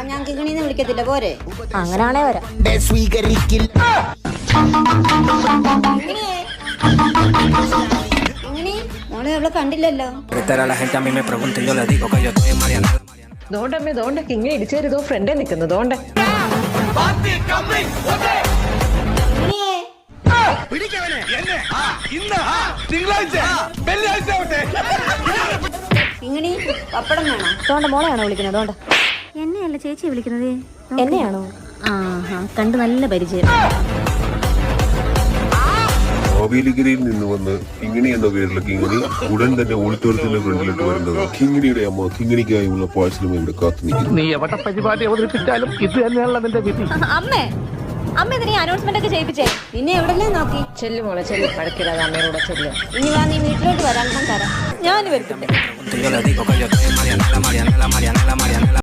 ഞാൻ കിങ്ങിണിന്ന് വിളിക്കത്തില്ല പോരെ. അങ്ങനാണേ വരാം. കിങ്ങിണി മോളെ അവളെ കണ്ടില്ലല്ലോ. ദോണ്ടമ്മേ ദോണ്ട കിങ്ങിണി ഇടിച്ചേരുതോ ഫ്രണ്ടേ നിക്കുന്നു ദോണ്ട. കിങ്ങിണി പപ്പടം വേണോ? ദോണ്ട മോളെയാണോ വിളിക്കുന്നത്? ദോണ്ട എന്നെയല്ല ചേച്ചി വിളിക്കുന്നത്. എന്നെയാണോ? കണ്ട് നല്ല പരിചയം. മാവേലിക്കരയിൽ നിന്ന് വന്ന് കിങ്ങിണി എന്ന പേരിലുള്ള കിങ്ങിണി ഉടൻ തന്നെ ഓഡിറ്റോറിയത്തിന്റെ ഫ്രണ്ടിലിട്ട് വരുന്നത് കിങ്ങിണിയുടെ അമ്മ കിങ്ങിണിക്കായുള്ള പാഴ്സലും ഇവിടെ കാത്തു നിൽക്കുന്നു. നീ എവിടെ പരിപാടി അവതരിപ്പിച്ചാലും ഇത് തന്നെയാണല്ലോ നിന്റെ വിധി. അമ്മേ അമ്മ ഇതിനെ അനൗൺസ്മെന്റ് ഒക്കെ ചെയ്യിപ്പിച്ചേ. നിന്നെ എവിടെല്ലേ നോക്കി? ചെല്ലു മോളെ ചെല്ലു, പഴക്കിടാതെ അമ്മയോടെ ചെല്ലു. ഇനി വാ, നീ വീട്ടിലോട്ട് വരാൻ തരാം. ഞാൻ വരുത്തില്ല.